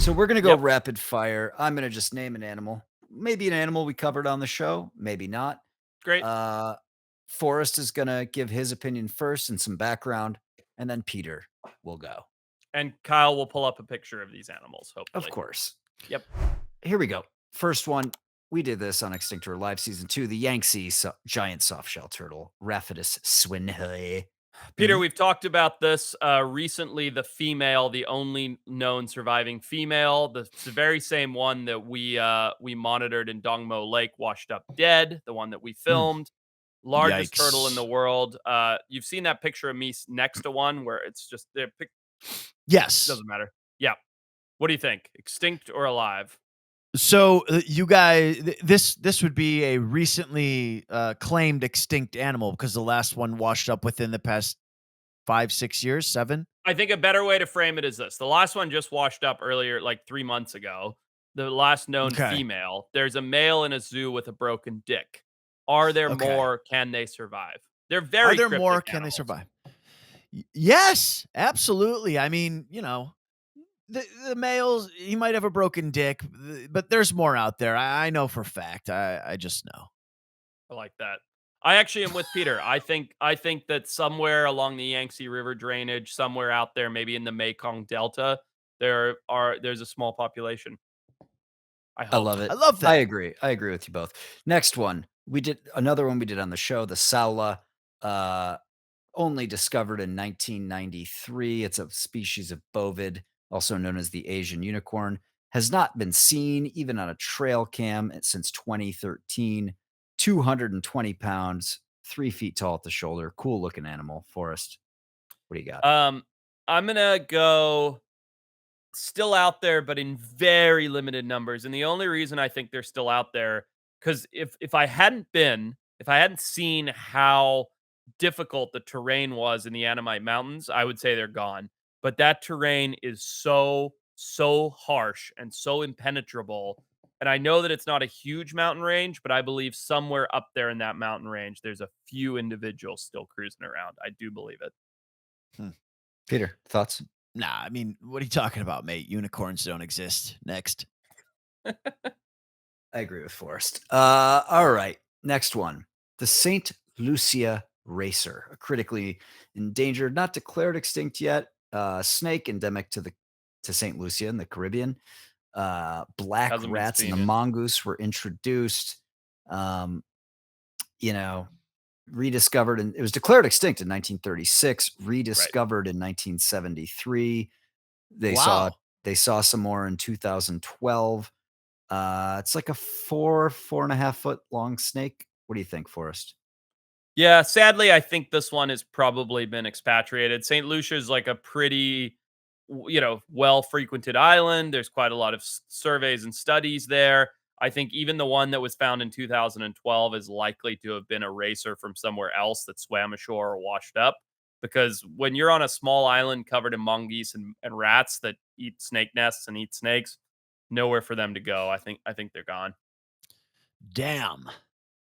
So we're gonna go Yep. rapid fire. I'm gonna just name an animal. Maybe an animal we covered on the show, maybe not. Great. Uh, Forrest is gonna give his opinion first and some background, and then Peter will go. And Kyle will pull up a picture of these animals, Of hopefully. course. Yep. Here we go. First one. We did this on Extinctor Live Season 2. The Yangtze giant softshell turtle, Rapidus swinhoi. Peter, we've talked about this recently. The female, the only known surviving female, the very same one that we monitored in Dongmo Lake, washed up dead. The one that we Mm, filmed, largest turtle in the yikes. world. You've seen that picture of me next to one where it's just Yes. doesn't matter. Yeah. What do you think? Extinct or alive? So you guys, this would be a recently claimed extinct animal because the last one washed up within the past 5, 6 years, 7. I think a better way to frame it is this. The last one just washed up earlier, like 3 months ago. The last known Okay. female. There's a male in a zoo with a broken dick. Are there Okay. more? Can they survive? They're Are very there more? cryptic Can they animals. survive? Yes, absolutely. I mean, the males, he might have a broken dick, but there's more out there. I know for a fact. I just know. I like that. I actually am with Peter. I think that somewhere along the Yangtze River drainage, somewhere out there, maybe in the Mekong Delta, there's a small population. I I hope. love it. I love I that. agree. I agree with you both. Next one. We did another one we did on the show, the Saula, uh, only discovered in 1993. It's a species of bovid, also known as the Asian unicorn. Has not been seen even on a trail cam since 2013. 220 pounds, 3 feet tall at the shoulder. Cool looking animal. Forrest, what do you got? Um, I'm gonna go still out there, but in very limited numbers. And the only reason I think they're still out there, because if I hadn't seen how difficult the terrain was in the Annamite Mountains, I would say they're gone. But that terrain is so harsh and so impenetrable. And I know that it's not a huge mountain range, but I believe somewhere up there in that mountain range, there's a few individuals still cruising around. I do believe it. Hmm. Peter, thoughts? Nah, I mean, what are you talking about, mate? Unicorns don't exist. Next. I agree with Forrest. All right. Next one. The St. Lucia racer, a critically endangered, not declared extinct yet, snake endemic to St. Lucia in the Caribbean. Black Hasn't been rats and the seen in mongoose were introduced. Um, you know, rediscovered and it was declared extinct in 1936, right. rediscovered in 1973. They saw Wow. they saw some more in 2012. It's like a 4.5 foot long snake. What do you think, Forrest? Yeah, sadly, I think this one has probably been expatriated. St. Lucia is like a pretty, well frequented island. There's quite a lot of surveys and studies there. I think even the one that was found in 2012 is likely to have been a racer from somewhere else that swam ashore or washed up. Because when you're on a small island covered in mongoose and rats that eat snake nests and eat snakes, nowhere for them to go. I think they're gone. Damn.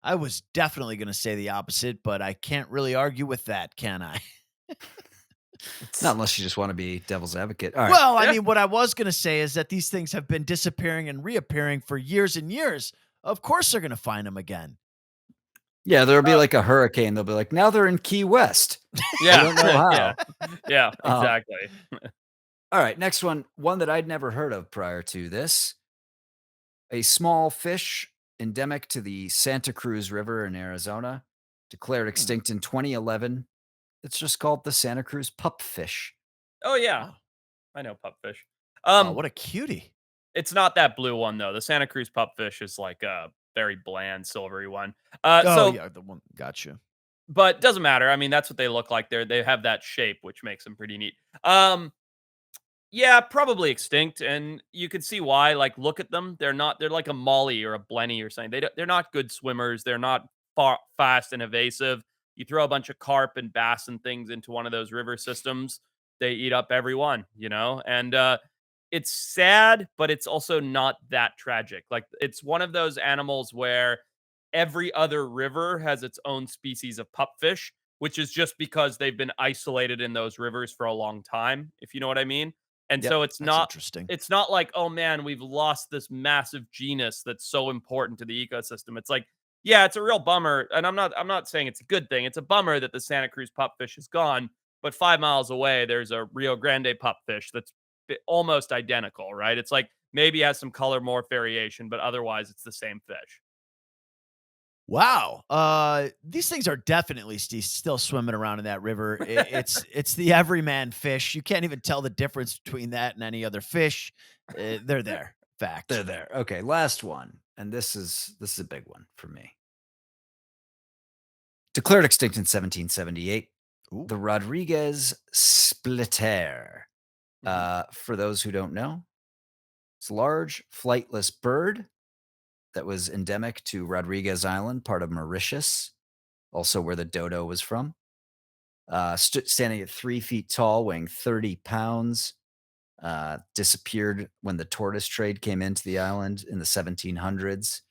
I was definitely going to say the opposite, but I can't really argue with that, can I? Not unless you just want to be devil's advocate. All right. Well, I Yeah. mean, what I was going to say is that these things have been disappearing and reappearing for years and years. Of course, they're going to find them again. Yeah, there'll be Uh, like a hurricane. They'll be like, now they're in Key West. We yeah. don't know Yeah. how. Yeah. Um, Exactly. all right, next one that I'd never heard of prior to this. A small fish endemic to the Santa Cruz River in Arizona, declared Hmm. extinct in 2011. It's just called the Santa Cruz pupfish. Oh, yeah. Oh, I know pupfish. oh, Um, what a cutie. it's not that blue one, though. The Santa Cruz pupfish is like a very bland, silvery one. Oh, So yeah, the one. Gotcha. but doesn't matter. I mean, that's what they look like. They have that shape, which makes them pretty neat. Yeah, probably extinct, and you can see why. Like, look at them. They're like a molly or a blenny or something. They're not good swimmers. They're not fast and evasive. You throw a bunch of carp and bass and things into one of those river systems, they eat up every one, And it's sad, but it's also not that tragic. Like, it's one of those animals where every other river has its own species of pupfish, which is just because they've been isolated in those rivers for a long time, if you know what I mean. And Yep, so that's interesting. it's not like, "Oh, man, we've lost this massive genus that's so important to the ecosystem." It's like, yeah, it's a real bummer, and I'm not saying it's a good thing. It's a bummer that the Santa Cruz pupfish is gone, but 5 miles away, there's a Rio Grande pupfish that's almost identical, right? It's like maybe has some color morph variation, but otherwise it's the same fish. Wow. These things are definitely still swimming around in that river. It's the everyman fish. You can't even tell the difference between that and any other fish. They're there. They're Fact. there. Okay, last one, and this is a big one for me. Declared extinct in 1778, Ooh. the Rodriguez splitter. Mhm. For those who don't know, it's a large flightless bird that was endemic to Rodriguez Island, part of Mauritius, also where the dodo was from. Standing at 3 feet tall, weighing 30 pounds, disappeared when the tortoise trade came into the island in the 1700s.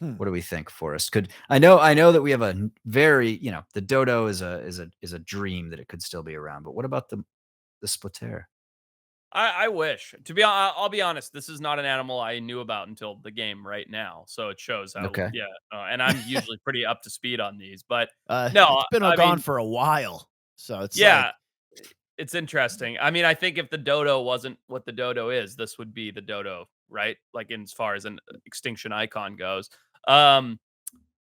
Hmm. What do we think, Forrest? Could I know that we have a very, the dodo is a dream that it could still be around, but what about the splitter? I wish. I'll be honest, this is not an animal I knew about until the game right now, so it shows how Okay. yeah, and I'm usually pretty up to speed on these, but no, It's been I gone mean, for a while. So it's like, yeah, it's interesting. I mean, I think if the dodo wasn't what the dodo is, this would be the dodo, right? Like, in as far as an extinction icon goes. Um,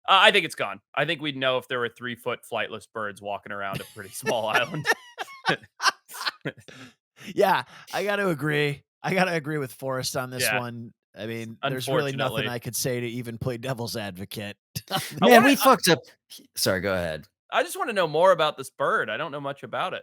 I think it's gone. I think we'd know if there were 3-foot flightless birds walking around a pretty small island. yeah, I got to agree. I got to agree with Forrest on this Yeah, one. I mean, there's really nothing unfortunately. I could say to even play devil's advocate on I this. Man, wanna we fucked up. Sorry, go ahead. I just wanna know more about this bird. I don't know much about it.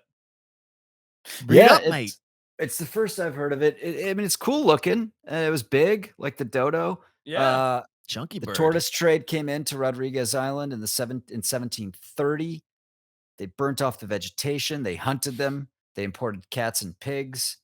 Bring it Yeah, up, mate. it's the first I've heard of it. I mean, it's cool looking. It was big, like the dodo. Yeah. Uh, Chunky the bird. tortoise trade came into Rodriguez Island in 1730. They burnt off the vegetation. They hunted them. They imported cats and pigs.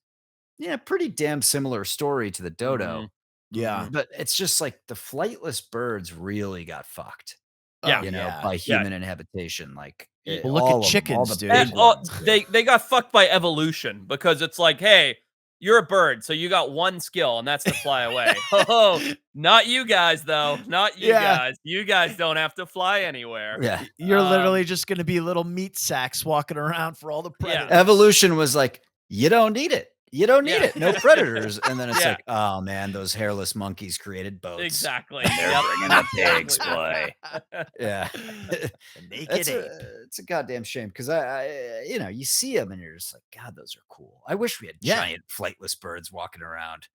Yeah, pretty damn similar story to the Mhm. dodo. Yeah. Mhm. But it's just like the flightless birds really got fucked, Oh, Yeah. yeah. by Yeah. human inhabitation. Like Ye Well, look at all of them, all chickens, the big dude. ones. Dude. They got fucked by evolution because it's like, "Hey, you're a bird, so you got one skill, and that's to fly away. Ho, not you guys, though. Not you Yeah. guys. You guys don't have to fly anywhere." Yeah. You're literally just gonna be little meat sacks walking around for all the Yeah. predators. Evolution was like, "You don't need it. You don't need Yeah. it. No predators." And then it's Yeah. like, "Oh, man, those hairless monkeys created boats, Exactly. and they're Yep. bringing the pigs, Exactly. boy." Yeah. The naked That's ape. it's a goddamn shame because you see them and you're just like, "God, those are cool." I wish we had Yeah. giant flightless birds walking around.